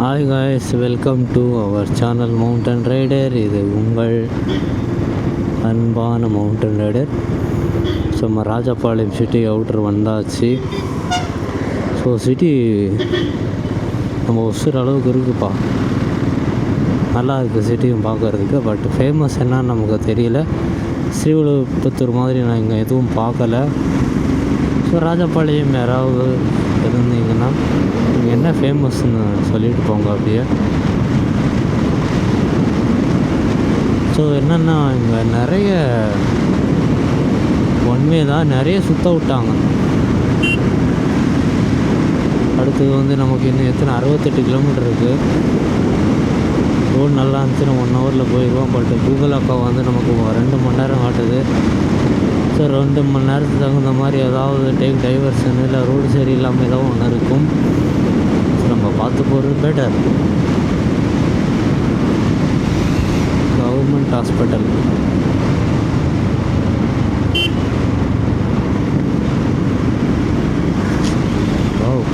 Hi guys, welcome to our channel Mountain Rider. இது உங்கள் அன்பான மவுண்டன் ரைடர். ஸோ நம்ம ராஜபாளையம் சிட்டி அவுட்ரு வந்தாச்சு. ஸோ சிட்டி நம்ம ஒசுற அளவுக்கு இருக்குப்பா, நல்லா இருக்குது சிட்டியும் பார்க்குறதுக்கு. பட் ஃபேமஸ் என்னன்னு நமக்கு தெரியல. ஸ்ரீவில்லிபுத்தூர் மாதிரி நான் இங்கே எதுவும் பார்க்கல. ஸோ ராஜபாளையம் யாராவது இருந்தீங்கன்னா இங்கே என்ன ஃபேமஸ்ன்னு சொல்லிட்டு போங்க அப்படியே. ஸோ என்னென்னா இங்கே நிறைய ஒன்வே தான் நிறைய சுற்ற விட்டாங்க. அடுத்தது வந்து நமக்கு இன்னும் எத்தனை 68 கிலோமீட்டர் இருக்குது. ரோடு நல்லா இருந்துச்சுன்னா 1 ஹவரில் போயிடுவோம். பட் கூகுள் அக்கா வந்து நமக்கு 2 மணி நேரம் காட்டுது. ஸோ 2 மணி நேரத்துக்கு தகுந்த மாதிரி ஏதாவது டேக் டைவர்ஷன் இல்லை ரோடு சரியில்லாமல் ஏதாவது ஒன்று இருக்கும். ஸோ நம்ம பார்த்து போகிறது பெட்டர். கவர்மெண்ட் ஹாஸ்பிட்டல்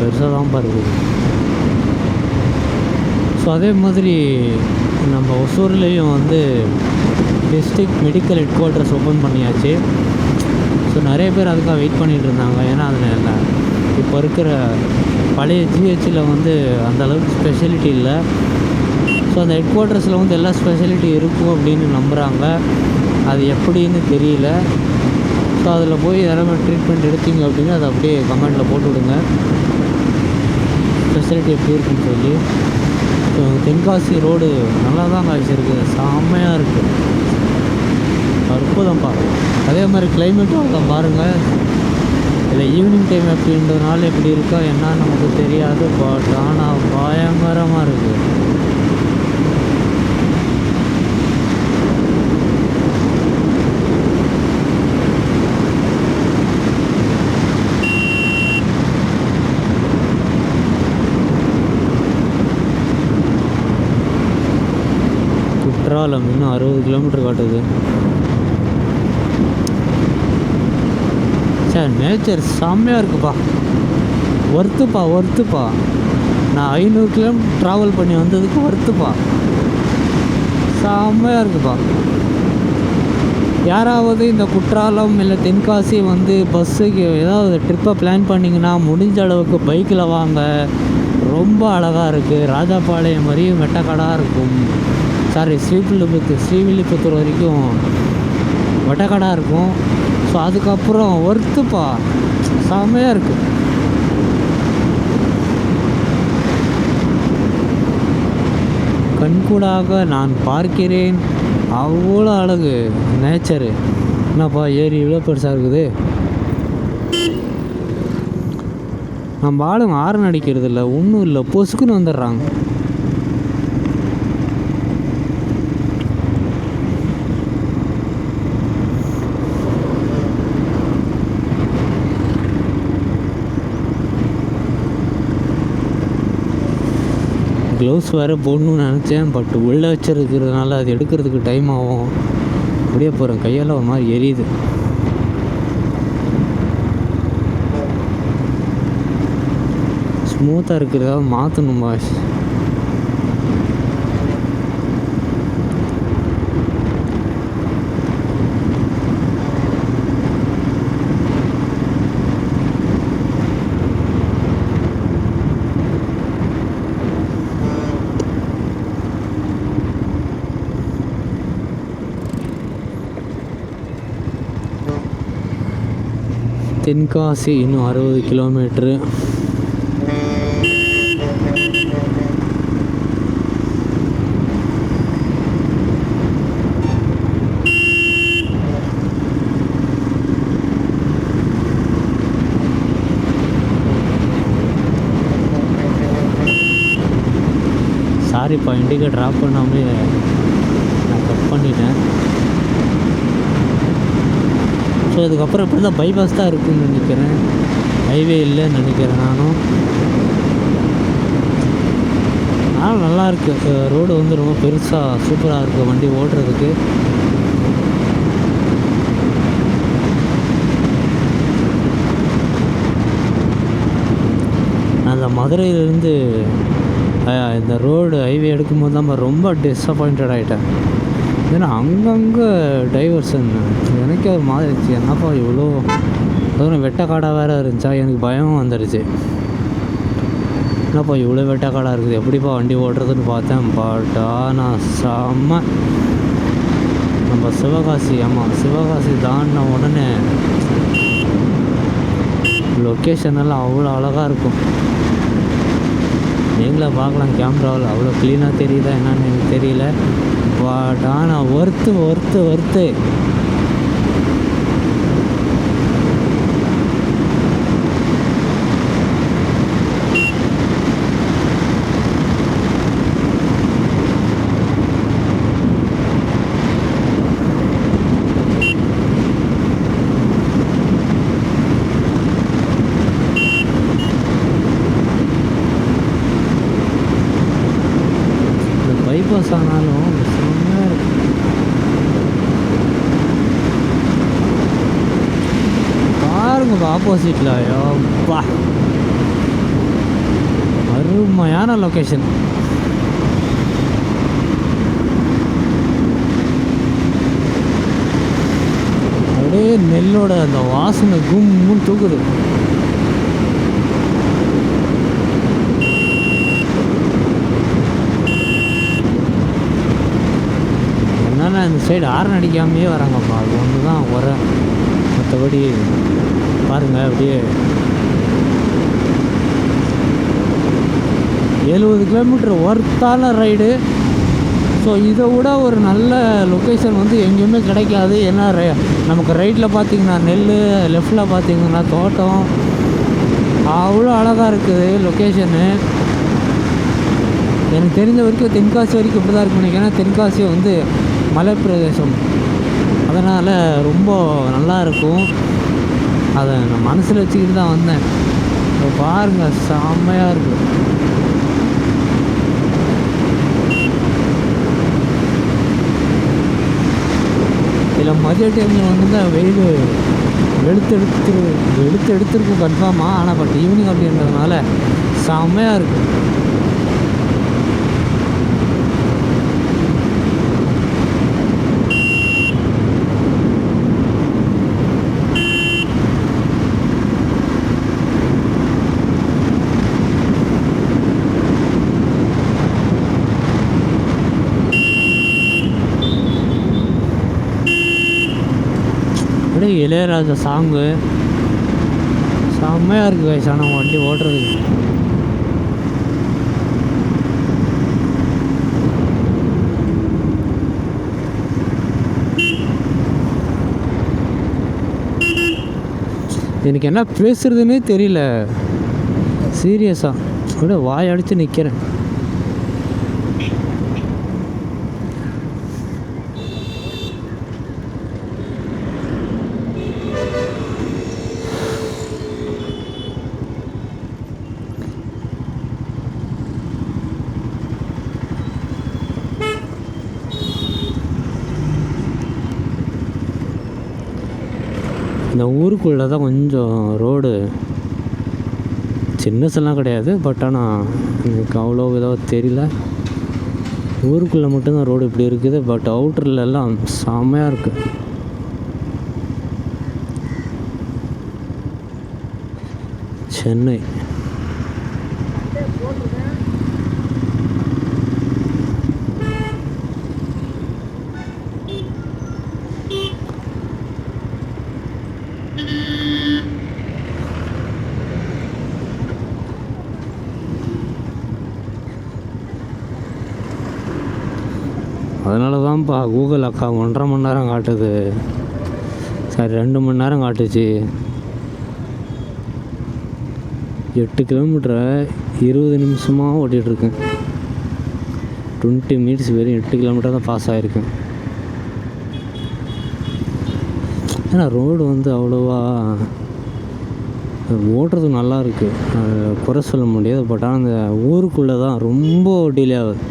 பெருசாக தான் இருக்குது. ஸோ அதே மாதிரி நம்ம ஒசூர்லேயும் வந்து district medical head quarters open பண்ணியாச்சு. ஸோ நிறைய பேர் அதுக்காக வெயிட் பண்ணிகிட்டு இருந்தாங்க. ஏன்னா அதில் இப்போ இருக்கிற பழைய ஜிஹெச்சில் வந்து அந்தளவுக்கு ஸ்பெஷாலிட்டி இல்லை. ஸோ அந்த ஹெட் குவார்ட்டர்ஸில் வந்து எல்லா ஸ்பெஷாலிட்டி இருக்கும் அப்படின்னு நம்புகிறாங்க. அது எப்படின்னு தெரியல. ஸோ அதில் போய் யாராவது ட்ரீட்மெண்ட் எடுத்தீங்க அப்படின்னு அதை அப்படியே கமெண்டில் போட்டு விடுங்க, ஸ்பெஷாலிட்டி எப்படி இருக்குன்னு சொல்லி. ஸோ தென்காசி ரோடு நல்லா தான் காய்ச்சிருக்கு, செம்மையாக இருக்குது, அற்புதம் பாருங்கள். அதே மாதிரி கிளைமேட்டும் அங்கே பாருங்கள். இல்லை ஈவினிங் டைம் எப்படின்றதுனால எப்படி இருக்கா என்னன்னு நமக்கு தெரியாது. பட் ஆனால் பயங்கரமாக இருக்குது. குற்றாலம் இன்னும் 60 கிலோமீட்டர் காட்டுது. சார் நேச்சர் செம்மையாக இருக்குப்பா, ஒர்த்துப்பா. நான் 500 கிலோமீட்டர் ட்ராவல் பண்ணி வந்ததுக்கு ஒர்த்துப்பா, செம்மையாக இருக்குப்பா. யாராவது இந்த குற்றாலம் இல்லை தென்காசி வந்து பஸ்ஸுக்கு ஏதாவது ட்ரிப்பை பிளான் பண்ணிங்கன்னா முடிஞ்ச அளவுக்கு பைக்கில் வாங்க. ரொம்ப அழகாக இருக்குது. ராஜபாளையம் வரையும் வெட்டக்காடாக இருக்கும். சாரி, ஸ்ரீவில்லிபுத்தூர் வரைக்கும் வெட்டக்காடாக இருக்கும். ஸோ அதுக்கப்புறம் ஒர்த்துப்பா, செம்மையாக இருக்குது. கண்கூடாக நான் பார்க்கிறேன், அவ்வளோ அழகு நேச்சரு. என்னப்பா ஏரி இவ்வளோ பெருசாக இருக்குது. நம்ம ஆளுங்க ஆரன் அடிக்கிறது இல்லை, ஒன்றும் இல்லை, பொசுக்குன்னு வந்துடுறாங்க. க்ளவுஸ் வேறு போடணும்னு நினச்சேன். பட் உள்ளே வச்சுருக்கிறதுனால அது எடுக்கிறதுக்கு டைம் ஆகும். அப்படியே போகிறேன், கையால் ஒரு மாதிரி எரியுது. ஸ்மூத்தாக இருக்கிறதா மாற்றணும் பாஷ். தென்காசி இன்னும் 60 கிலோமீட்ரு. சாரிப்பா, இண்டிகேட் ட்ராப் பண்ணாமலே நான் கட் பண்ணிட்டேன். ஸோ இதுக்கப்புறம் இப்படி தான் பைபாஸ் தான் இருக்குதுன்னு நினைக்கிறேன், ஹைவே இல்லைன்னு நினைக்கிறேன் நானும். ஆனால் நல்லாயிருக்கு, ரோடு வந்து ரொம்ப பெருசாக சூப்பராக இருக்குது வண்டி ஓட்டுறதுக்கு. அந்த மதுரையிலேருந்து இந்த ரோடு ஹைவே எடுக்கும்போது தான் ரொம்ப டிஸப்பாயிண்டட் ஆகிட்டேன். ஏன்னா அங்கங்கே டைவர்ஷன் எனக்கே ஒரு மாதிரி இருந்துச்சு. என்னப்பா இவ்வளோ அதுவும் வெட்டக்காடாக வேறு இருந்துச்சா, எனக்கு பயம் வந்துடுச்சு. என்னப்பா இவ்வளோ வெட்டக்காடாக இருக்குது, எப்படிப்பா வண்டி ஓட்டுறதுன்னு பார்த்தேன். பட் ஆனால் செம்ம நம்ம சிவகாசி, ஆமாம் சிவகாசி தாண்டின உடனே லொக்கேஷன் எல்லாம் அவ்வளோ அழகாக இருக்கும். நீங்களே பார்க்கலாம் கேமராவில், அவ்வளோ க்ளீனாக தெரியுதா என்னன்னு எனக்கு தெரியல. பட் ஆனால் ஒர்த்து பைபாஸ் ஆனாலும் செம்மையாக இருக்கும். பாருங்க ஆப்போசிட்டில், அப்பா அருமையான லொக்கேஷன். அப்படியே நெல்லோட அந்த வாசனை கும்முன்னு தூக்குது. என்னன்னா இந்த சைடு ஹார்ன் அடிக்காமையே வராங்கப்பா, அது ஒன்று தான் வர. மற்றபடி பாருங்கள் அப்படியே 70 கிலோமீட்டர் ஒர்த்தான ரைடு. ஸோ இதை விட ஒரு நல்ல லொக்கேஷன் வந்து எங்கேயுமே கிடைக்காது. ஏன்னா நமக்கு ரைட்டில் பார்த்திங்கன்னா நெல், லெஃப்டில் பார்த்திங்கன்னா தோட்டம், அவ்வளோ அழகாக இருக்குது லொக்கேஷனு. எனக்கு தெரிஞ்ச வரைக்கும் தென்காசி வரைக்கும் இப்படி தான் இருக்கும் நினைக்கிறேன். தென்காசி வந்து மலைப்பிரதேசம், அதனால் ரொம்ப நல்லா இருக்கும். அதை நான் மனசில் வச்சுக்கிட்டு தான் வந்தேன். இப்போ பாருங்கள் செம்மையாக இருக்குது. இதில் மதிய டைமில் வந்து தான் வெயில் எடுத்துருக்கும் கன்ஃபார்மாக. ஆனால் பட் ஈவினிங் அப்படின்றதுனால செம்மையாக இருக்குது. அப்படியே இளையராஜா சாங்கு செம்மையாக இருக்குது வயசான வண்டி ஓட்டுறதுக்கு. எனக்கு என்ன பேசுறதுன்னே தெரியல சீரியஸாக, அப்படியே வாய் அடித்து நிற்கிறேன். இந்த ஊருக்குள்ளே தான் கொஞ்சம் ரோடு சின்னசெல்லாம் கிடையாது. பட் ஆனால் எனக்கு அவ்வளோ இதாக தெரியல. ஊருக்குள்ளே மட்டும்தான் ரோடு இப்படி இருக்குது. பட் அவுட்டர்லாம் செம்மையாக இருக்குது. சென்னை அதனால தான்ப்பா கூகுள் அக்கா 1.5 மணி நேரம் காட்டுது. சரி 2 மணி நேரம் காட்டுச்சு. 8 கிலோமீட்டரை 20 நிமிஷமாக ஓட்டிகிட்ருக்கேன். 20 மினிட்ஸ் வெறும் 8 கிலோமீட்டர் தான் பாஸ் ஆகிருக்கேன். ஏன்னா ரோடு வந்து அவ்வளோவா ஓட்டுறது நல்லா இருக்குது, குறை சொல்ல முடியாது. பட் ஆனால் அந்த ஊருக்குள்ளே தான் ரொம்ப டிலே ஆகுது.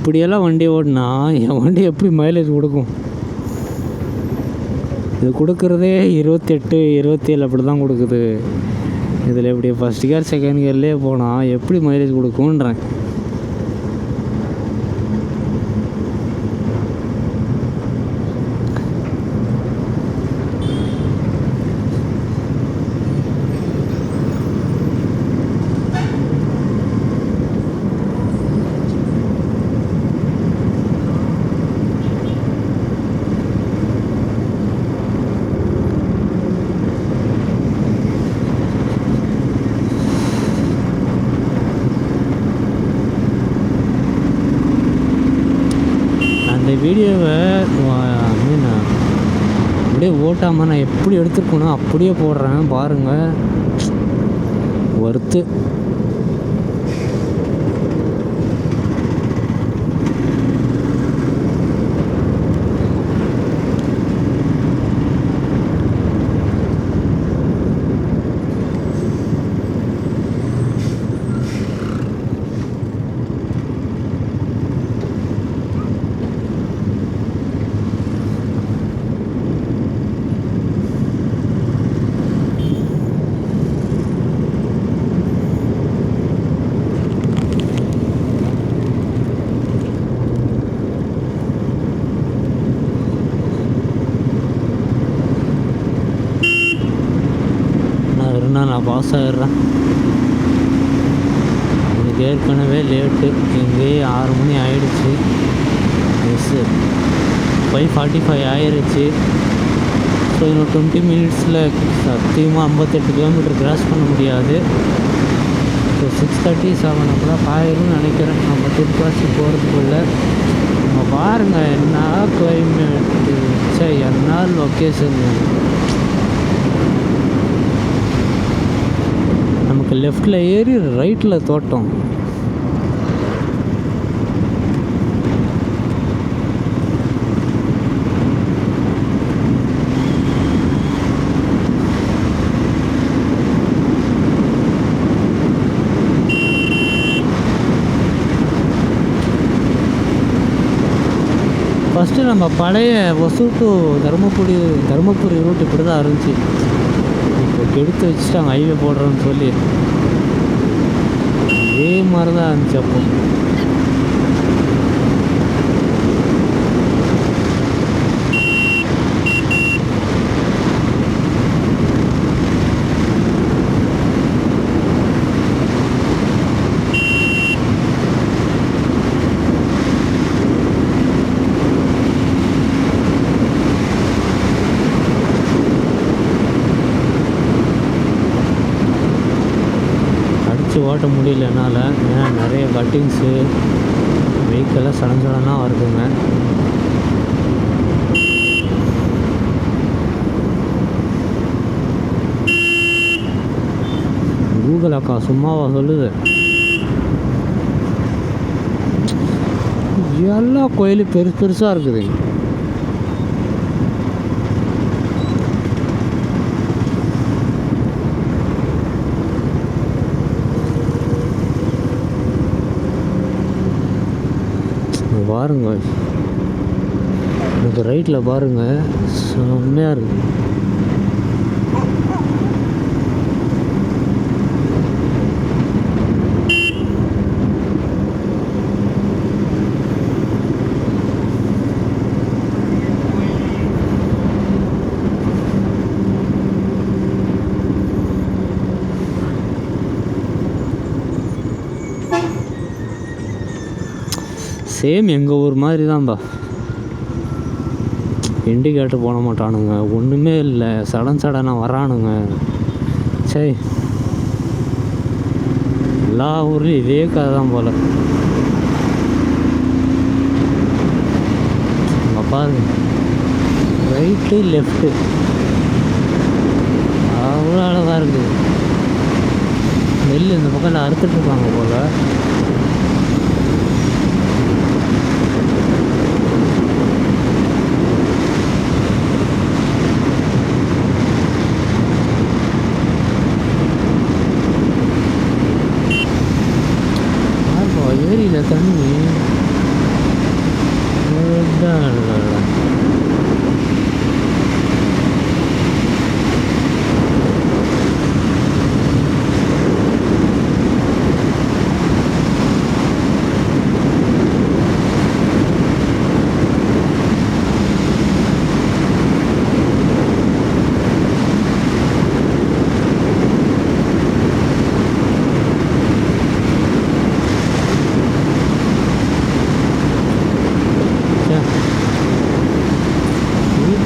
இப்படியெல்லாம் வண்டி ஓடினா என் வண்டி எப்படி மைலேஜ் கொடுக்கும்? இது கொடுக்குறதே 28 27 அப்படி தான் கொடுக்குது. இதில் எப்படி ஃபஸ்ட் கியர் செகண்ட் கியர்லேயே போனால் எப்படி மைலேஜ் கொடுக்குன்றேன். அந்த வீடியோவை அப்படியே ஓட்டாமல் நான் எப்படி எடுத்துருக்கணும் அப்படியே போடுறேன் பாருங்கள். ஒர்த்து. நான் பாஸ் ஆகிடுறேன். எனக்கு ஏற்கனவே லேட்டு, எங்கேயே 6 மணி ஆகிடுச்சு. எஸ்ஸு 5:45 ஆயிடுச்சு. ஸோ இன்னும் 20 மினிட்ஸில் சத்தியமாக 58 கிலோமீட்டர் கிராஸ் பண்ண முடியாது. ஸோ 6:37 அப்போ ஆயிரும்னு நினைக்கிறேன் நம்ம திருப்பாச்சி போகிறதுக்குள்ளே. நம்ம பாருங்கள் என்ன கிளைமேட்டு, சரி என்ன லொக்கேஷன். நமக்கு லெஃப்டில் ஏறி ரைட்டில் தோட்டம். ஃபஸ்ட்டு நம்ம பழைய ஒசூர் டு தருமபுரி ரூட் இப்படி தான் இருந்துச்சு. இப்போ கெடுத்து வச்சுட்டாங்க ஹைவே போடுறோன்னு சொல்லி. அதே மாதிரி தான் இருந்துச்சு அப்போ. ஓட்ட முடியல என்னால். ஏன்னா நிறைய கட்டிங்ஸு வெஹிக்கெல்லாம் சடஞ்சடனா வருதுங்க. கூகுள் அக்கா சும்மாவா சொல்லுது. எல்லா கோயிலும் பெருசாக இருக்குது. பாருங்க இந்த ரைட்டில் பாருங்கள் செம்மையாக இருக்குது. சேம் எங்கள் ஊர் மாதிரி தான்ப்பா. இண்டிகேட்டர் போட மாட்டானுங்க, ஒன்றுமே இல்லை, சடனாக வரானுங்க. சரி, எல்லா ஊர்லேயும் இதே கதை தான் போல். பாருங்க ரைட்டு லெஃப்ட்டு அவ்வளோ அழகாக இருக்குது. நெல் இந்த பக்கம் அறுத்துட்ருக்காங்க போல். ஏரியில் தண்ணி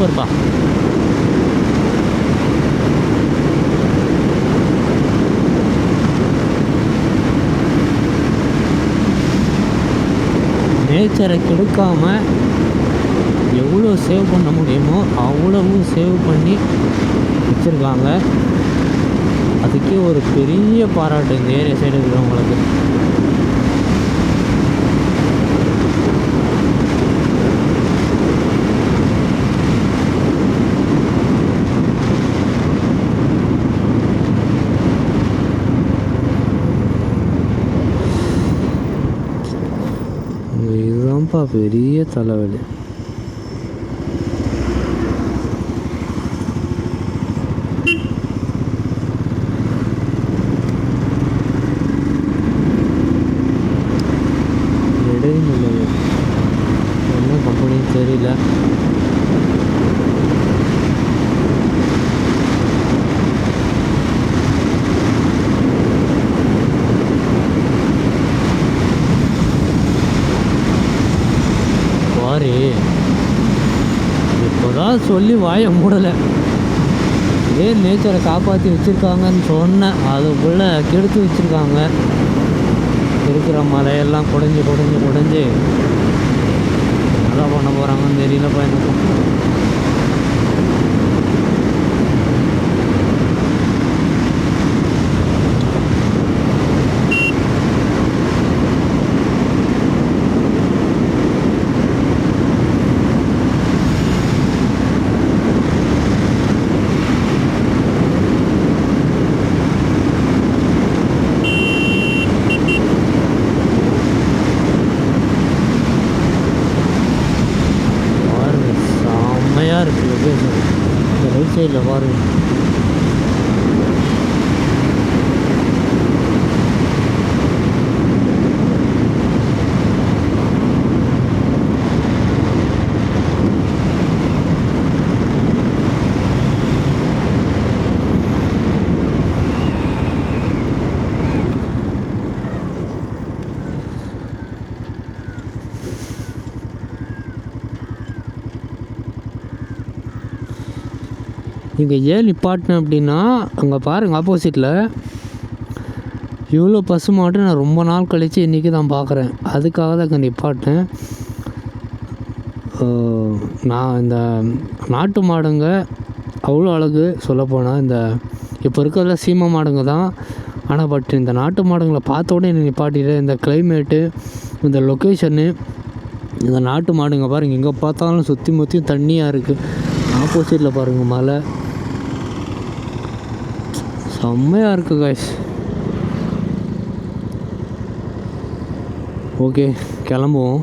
சூப்பர்ப்பா. நேச்சரை கெடுக்காமல் எவ்வளோ சேவ் பண்ண முடியுமோ அவ்வளவு சேவ் பண்ணி வச்சுருக்காங்க. அதுக்கே ஒரு பெரிய பாராட்டு இந்த ஏரியா சைடு இருக்கிறவங்களுக்கு. இதுதான்ப்பா பெரிய தலைவலி. என்ன கம்பெனின்னு தெரியல. பாரு இப்போதான் சொல்லி வாய மூடலை. இதே நேச்சரை காப்பாற்றி வச்சுருக்காங்கன்னு சொன்னேன், அதுக்குள்ளே கெடுத்து வச்சுருக்காங்க. இருக்கிற மலையெல்லாம் குடஞ்சி நல்லா பண்ண போகிறாங்கன்னு தெரியலப்பா எனக்கு. இருக்குது லொக்கேஷன். இந்த ரைட் சைடில் பாருங்க. இங்கே ஏன் நிப்பாட்டினேன் அப்படின்னா, அங்கே பாருங்கள் ஆப்போசிட்டில் இவ்வளோ பசு மாடு நான் ரொம்ப நாள் கழித்து இன்றைக்கி தான் பார்க்குறேன். அதுக்காக தான் அங்கே நிப்பாட்டினேன். நான் இந்த நாட்டு மாடுங்க அவ்வளோ அழகு. சொல்லப்போனால் இந்த இப்போ இருக்கிறதுல சீமை மாடுங்க தான். ஆனால் பட் இந்த நாட்டு மாடுங்களை பார்த்த உடனே என்னை நிப்பாட்டிட்டேன். இந்த கிளைமேட்டு, இந்த லொக்கேஷனு, இந்த நாட்டு மாடுங்க பாருங்கள் எங்கே பார்த்தாலும் சுற்றி முற்றியும் தண்ணியாக இருக்குது. ஆப்போசிட்டில் பாருங்கள் மலை செம்மையாக இருக்குது காய்ஸ். ஓகே கிளம்புவோம்.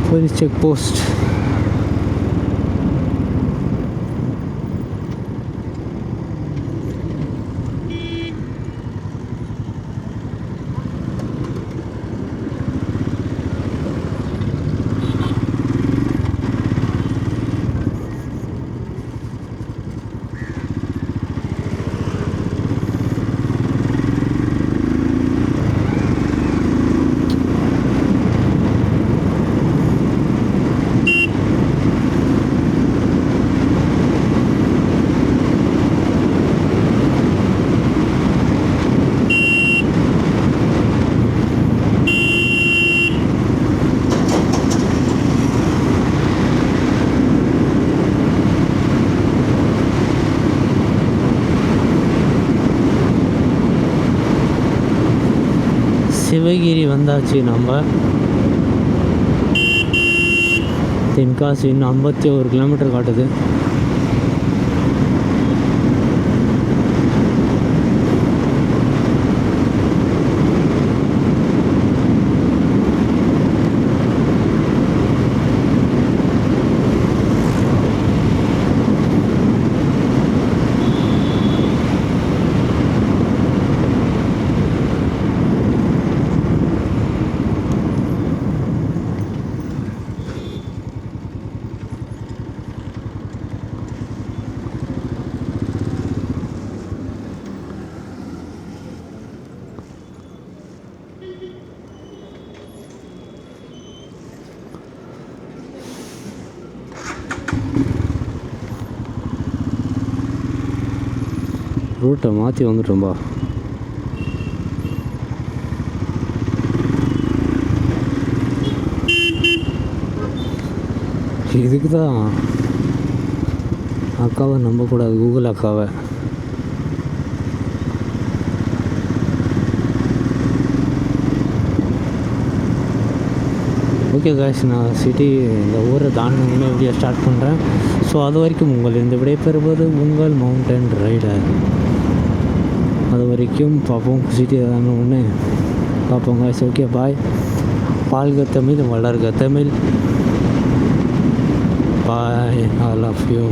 Police check post. சிவகிரி வந்தாச்சு நம்ம. தென்காசி இன்னும் 51 கிலோமீட்டர் காட்டுது. ரூட்டை மாற்றி வந்துட்டோம்பா. இதுக்கு தான் அக்காவை நம்பக்கூடாது, கூகுள் அக்காவை. ஓகே காய்ஸ், நான் சிட்டி இந்த ஊரை தாண்டினே வீடியோ ஸ்டார்ட் பண்ணுறேன். ஸோ அது வரைக்கும் உங்கள் இந்த விடைபெறுவது உங்கள் மவுண்டன் ரைடர். அது வரைக்கும் பார்ப்போம், சிட்டி தானே பார்ப்போம் காய்ஸ். Okay bye. வாழ்க தமிழ், வளர்க தமிழ். பாய், ஐ லவ் யூ.